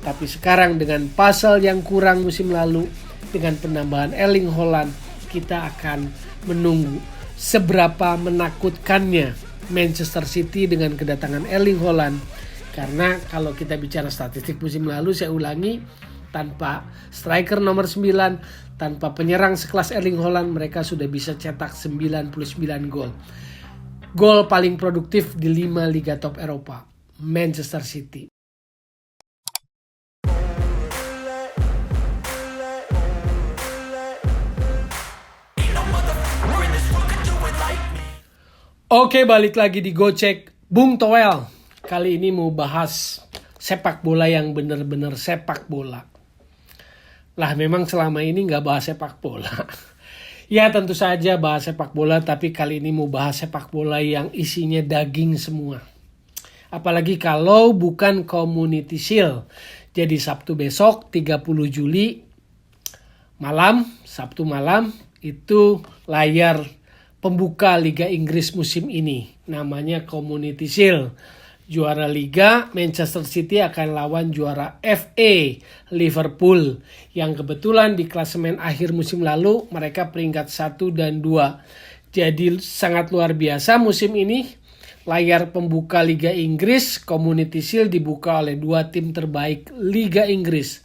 Tapi sekarang dengan pasal yang kurang musim lalu, dengan penambahan Erling Haaland, kita akan menunggu seberapa menakutkannya Manchester City dengan kedatangan Erling Haaland. Karena kalau kita bicara statistik musim lalu, saya ulangi, tanpa striker nomor 9, tanpa penyerang sekelas Erling Haaland, mereka sudah bisa cetak 99 gol. Gol paling produktif di 5 liga top Eropa, Manchester City. Oke, balik lagi di Gocek Bung Toel. Kali ini mau bahas sepak bola yang benar-benar sepak bola. Lah memang selama ini nggak bahas sepak bola. Ya tentu saja bahas sepak bola, tapi kali ini mau bahas sepak bola yang isinya daging semua. Apalagi kalau bukan Community Shield. Jadi Sabtu besok 30 Juli malam, Sabtu malam itu layar pembuka Liga Inggris musim ini. Namanya Community Shield. Juara Liga Manchester City akan lawan juara FA Liverpool, yang kebetulan di klasemen akhir musim lalu mereka peringkat 1 dan 2. Jadi sangat luar biasa musim ini. Layar pembuka Liga Inggris Community Shield dibuka oleh dua tim terbaik Liga Inggris,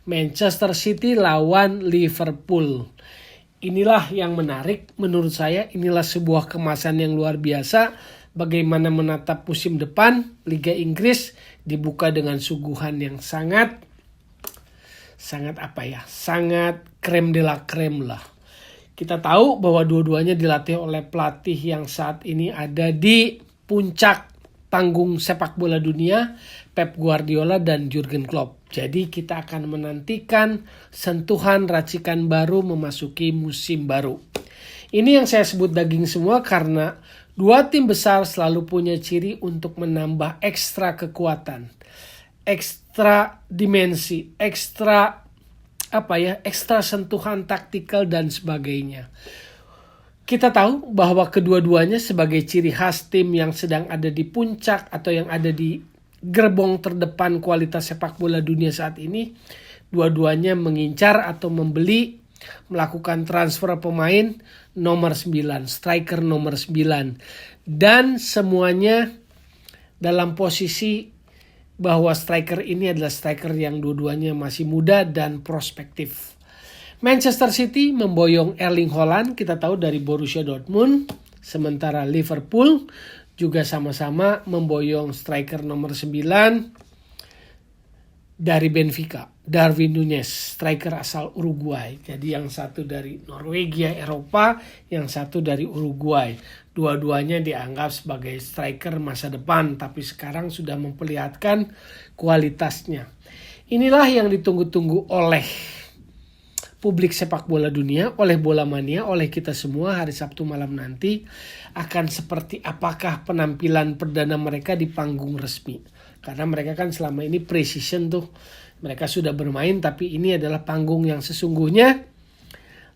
Manchester City lawan Liverpool. Inilah yang menarik menurut saya. Inilah sebuah kemasan yang luar biasa. Bagaimana menatap musim depan Liga Inggris dibuka dengan suguhan yang sangat krem de la krem lah. Kita tahu bahwa dua-duanya dilatih oleh pelatih yang saat ini ada di puncak panggung sepak bola dunia, Pep Guardiola dan Jurgen Klopp. Jadi kita akan menantikan sentuhan racikan baru memasuki musim baru. Ini yang saya sebut daging semua karena dua tim besar selalu punya ciri untuk menambah ekstra kekuatan, ekstra dimensi, ekstra sentuhan taktikal dan sebagainya. Kita tahu bahwa kedua-duanya sebagai ciri khas tim yang sedang ada di puncak atau yang ada di gerbong terdepan kualitas sepak bola dunia saat ini, dua-duanya mengincar atau melakukan transfer pemain nomor 9, striker nomor 9. Dan semuanya dalam posisi bahwa striker ini adalah striker yang dua-duanya masih muda dan prospektif. Manchester City memboyong Erling Haaland, kita tahu dari Borussia Dortmund. Sementara Liverpool juga sama-sama memboyong striker nomor 9 dari Benfica, Darwin Núñez, striker asal Uruguay. Jadi yang satu dari Norwegia, Eropa, yang satu dari Uruguay. Dua-duanya dianggap sebagai striker masa depan, tapi sekarang sudah memperlihatkan kualitasnya. Inilah yang ditunggu-tunggu oleh publik sepak bola dunia, oleh bola mania, oleh kita semua hari Sabtu malam nanti. Akan seperti apakah penampilan perdana mereka di panggung resmi. Karena mereka kan selama ini pre-season tuh. Mereka sudah bermain, tapi ini adalah panggung yang sesungguhnya.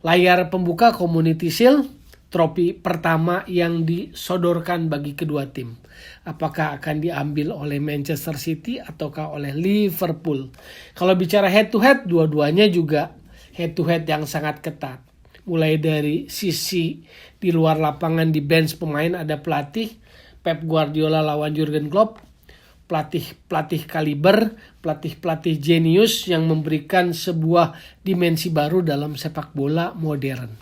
Layar pembuka Community Shield, trofi pertama yang disodorkan bagi kedua tim. Apakah akan diambil oleh Manchester City ataukah oleh Liverpool? Kalau bicara head to head, dua-duanya juga head to head yang sangat ketat. Mulai dari sisi di luar lapangan di bench pemain ada pelatih Pep Guardiola lawan Jurgen Klopp, pelatih kaliber, pelatih jenius yang memberikan sebuah dimensi baru dalam sepak bola modern.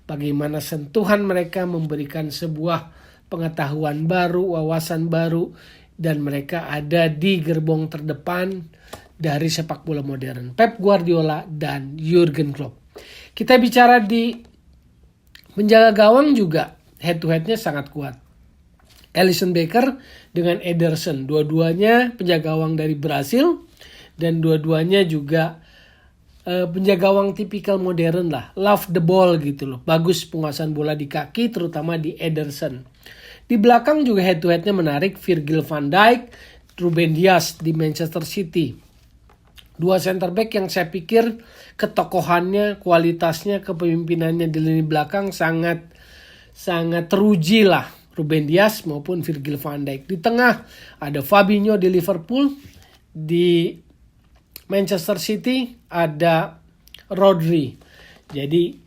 Bagaimana sentuhan mereka memberikan sebuah pengetahuan baru, wawasan baru, dan mereka ada di gerbong terdepan dari sepak bola modern, Pep Guardiola dan Jurgen Klopp. Kita bicara di penjaga gawang juga head to headnya sangat kuat. Alisson Becker dengan Ederson, dua-duanya penjaga gawang dari Brasil dan dua-duanya juga penjaga gawang tipikal modern lah, love the ball gitu loh. Bagus penguasaan bola di kaki, terutama di Ederson. Di belakang juga head to headnya menarik, Virgil van Dijk, Ruben Dias di Manchester City. Dua center back yang saya pikir ketokohannya, kualitasnya, kepemimpinannya di lini belakang sangat teruji lah. Ruben Dias maupun Virgil van Dijk. Di tengah ada Fabinho di Liverpool. Di Manchester City ada Rodri. Jadi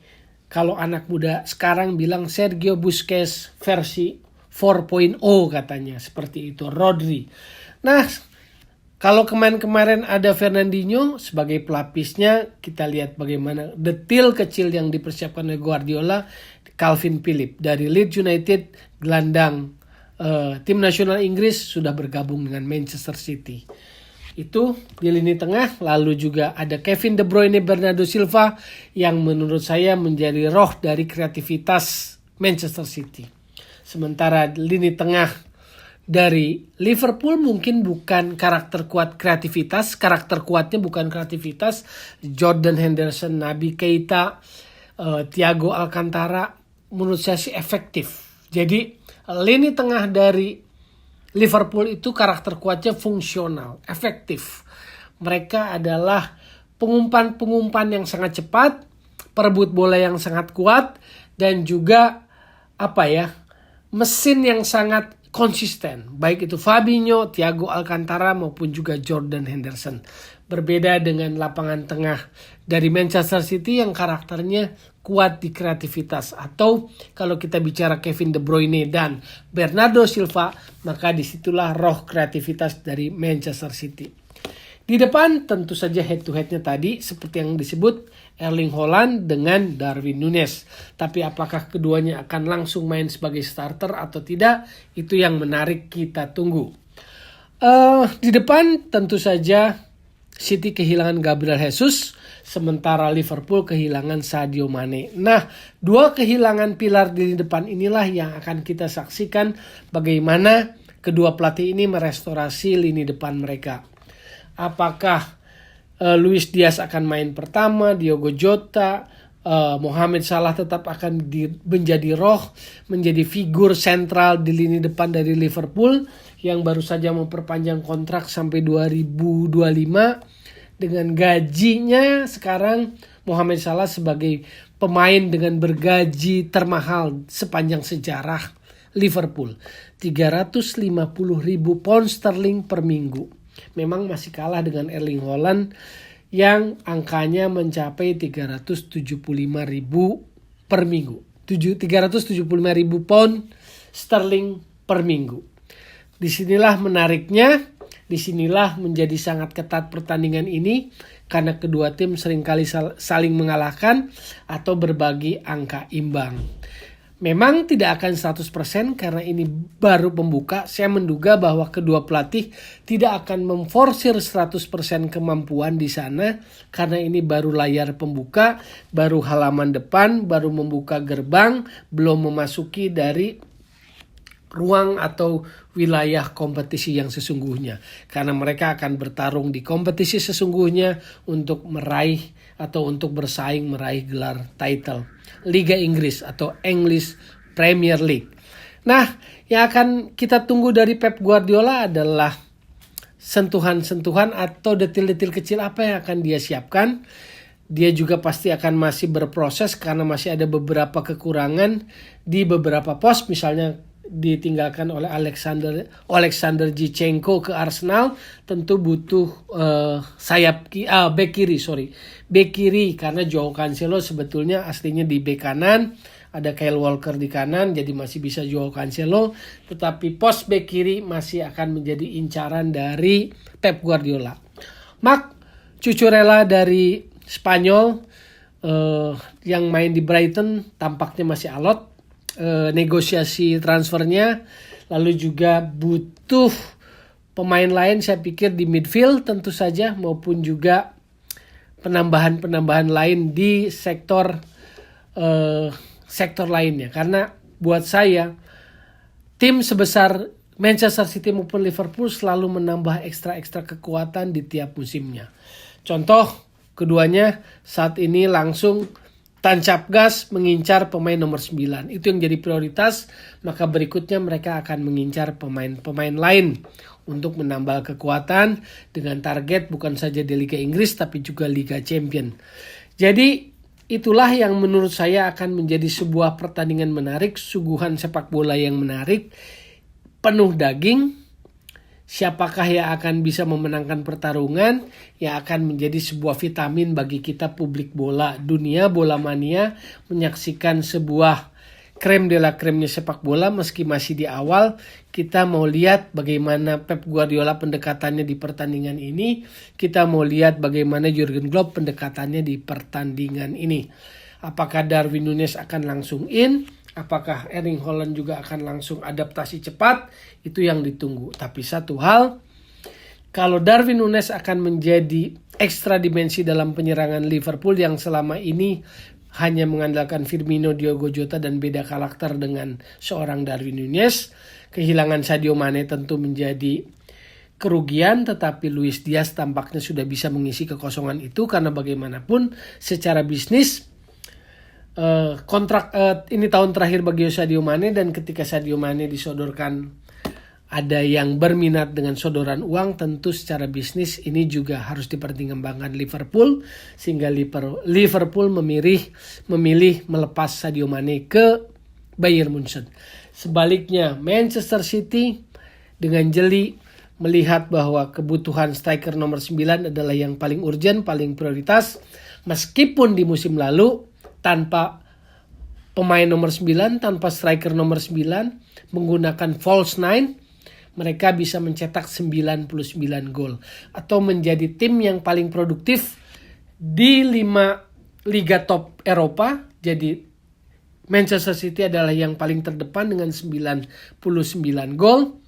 kalau anak muda sekarang bilang Sergio Busquets versi 4.0 katanya, seperti itu Rodri. Nah, kalau kemarin ada Fernandinho sebagai pelapisnya, kita lihat bagaimana detil kecil yang dipersiapkan oleh Guardiola. Calvin Phillips dari Leeds United, gelandang tim nasional Inggris, sudah bergabung dengan Manchester City. Itu di lini tengah. Lalu juga ada Kevin De Bruyne, Bernardo Silva yang menurut saya menjadi roh dari kreativitas Manchester City. Sementara lini tengah dari Liverpool mungkin bukan karakter kuat kreativitas, karakter kuatnya bukan kreativitas. Jordan Henderson, Naby Keita, Thiago Alcantara menurut saya sih efektif. Jadi lini tengah dari Liverpool itu karakter kuatnya fungsional, efektif. Mereka adalah pengumpan yang sangat cepat, perebut bola yang sangat kuat, dan juga mesin yang sangat konsisten. Baik itu Fabinho, Thiago Alcantara maupun juga Jordan Henderson. Berbeda dengan lapangan tengah dari Manchester City yang karakternya kuat di kreativitas. Atau kalau kita bicara Kevin De Bruyne dan Bernardo Silva, maka disitulah roh kreativitas dari Manchester City. Di depan tentu saja head to headnya tadi seperti yang disebut Erling Haaland dengan Darwin Núñez. Tapi apakah keduanya akan langsung main sebagai starter atau tidak, itu yang menarik kita tunggu. Di depan tentu saja City kehilangan Gabriel Jesus, sementara Liverpool kehilangan Sadio Mane. Nah, dua kehilangan pilar di depan inilah yang akan kita saksikan bagaimana kedua pelatih ini merestorasi lini depan mereka. Apakah Luis Diaz akan main pertama, Diogo Jota, Mohamed Salah tetap akan menjadi roh, menjadi figur sentral di lini depan dari Liverpool yang baru saja memperpanjang kontrak sampai 2025 dengan gajinya sekarang Mohamed Salah sebagai pemain dengan bergaji termahal sepanjang sejarah Liverpool, 350.000 pound sterling per minggu. Memang masih kalah dengan Erling Haaland yang angkanya mencapai 375.000 per minggu. 375.000 pound sterling per minggu. Disinilah menariknya, disinilah menjadi sangat ketat pertandingan ini karena kedua tim seringkali saling mengalahkan atau berbagi angka imbang. Memang tidak akan 100% karena ini baru pembuka. Saya menduga bahwa kedua pelatih tidak akan memforsir 100% kemampuan di sana karena ini baru layar pembuka, baru halaman depan, baru membuka gerbang, belum memasuki dari ruang atau wilayah kompetisi yang sesungguhnya. Karena mereka akan bertarung di kompetisi sesungguhnya untuk meraih atau untuk bersaing meraih gelar title Liga Inggris atau English Premier League. Nah, yang akan kita tunggu dari Pep Guardiola adalah sentuhan-sentuhan atau detil-detil kecil apa yang akan dia siapkan. Dia juga pasti akan masih berproses karena masih ada beberapa kekurangan di beberapa pos, misalnya ditinggalkan oleh Alexander Zinchenko ke Arsenal, tentu butuh bek kiri karena Joao Cancelo sebetulnya aslinya di bek kanan, ada Kyle Walker di kanan, jadi masih bisa Joao Cancelo, tetapi pos bek kiri masih akan menjadi incaran dari Pep Guardiola. Marc Cucurella dari Spanyol yang main di Brighton tampaknya masih alot. Negosiasi transfernya, lalu juga butuh pemain lain saya pikir di midfield tentu saja maupun juga penambahan lain di sektor lainnya, karena buat saya tim sebesar Manchester City maupun Liverpool selalu menambah ekstra kekuatan di tiap musimnya. Contoh keduanya saat ini langsung tancap gas mengincar pemain nomor 9. Itu yang jadi prioritas. Maka berikutnya mereka akan mengincar pemain lain untuk menambah kekuatan dengan target bukan saja di Liga Inggris tapi juga Liga Champion. Jadi itulah yang menurut saya akan menjadi sebuah pertandingan menarik, suguhan sepak bola yang menarik, penuh daging. siapakah yang akan bisa memenangkan pertarungan, yang akan menjadi sebuah vitamin bagi kita publik bola. Dunia bola mania menyaksikan sebuah krem de la kremnya sepak bola. Meski masih di awal, kita mau lihat bagaimana Pep Guardiola pendekatannya di pertandingan ini. Kita mau lihat bagaimana Jurgen Klopp pendekatannya di pertandingan ini. Apakah Darwin Núñez akan langsung in? Apakah Erling Haaland juga akan langsung adaptasi cepat? Itu yang ditunggu. Tapi satu hal, kalau Darwin Núñez akan menjadi ekstra dimensi dalam penyerangan Liverpool yang selama ini hanya mengandalkan Firmino, Diogo Jota, dan beda karakter dengan seorang Darwin Núñez, kehilangan Sadio Mane tentu menjadi kerugian, tetapi Luis Diaz tampaknya sudah bisa mengisi kekosongan itu karena bagaimanapun secara bisnis kontrak ini tahun terakhir bagi Sadio Mane, dan ketika Sadio Mane disodorkan ada yang berminat dengan sodoran uang, tentu secara bisnis ini juga harus dipertimbangkan Liverpool, sehingga Liverpool memilih melepas Sadio Mane ke Bayern Munchen. Sebaliknya Manchester City dengan jeli melihat bahwa kebutuhan striker nomor 9 adalah yang paling urgent, paling prioritas, meskipun di musim lalu tanpa pemain nomor 9, tanpa striker nomor 9, menggunakan false 9, mereka bisa mencetak 99 gol. Atau menjadi tim yang paling produktif di 5 liga top Eropa. Jadi Manchester City adalah yang paling terdepan dengan 99 gol.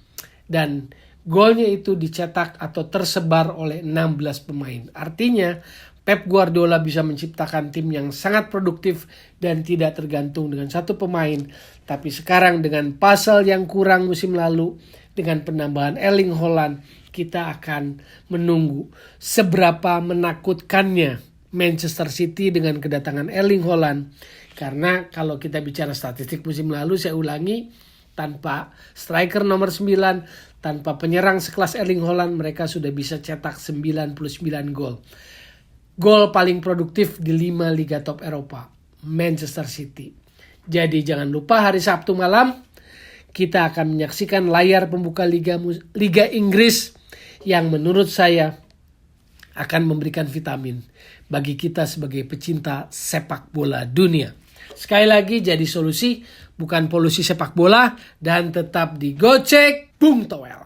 Dan golnya itu dicetak atau tersebar oleh 16 pemain. Artinya Pep Guardiola bisa menciptakan tim yang sangat produktif dan tidak tergantung dengan satu pemain. Tapi sekarang dengan puzzle yang kurang musim lalu, dengan penambahan Erling Haaland, kita akan menunggu seberapa menakutkannya Manchester City dengan kedatangan Erling Haaland. Karena kalau kita bicara statistik musim lalu, saya ulangi, tanpa striker nomor 9, tanpa penyerang sekelas Erling Haaland, mereka sudah bisa cetak 99 gol. Gol paling produktif di 5 liga top Eropa, Manchester City. Jadi jangan lupa hari Sabtu malam kita akan menyaksikan layar pembuka Liga Inggris yang menurut saya akan memberikan vitamin bagi kita sebagai pecinta sepak bola dunia. Sekali lagi, jadi solusi bukan polusi sepak bola, dan tetap digocek Bung Toel.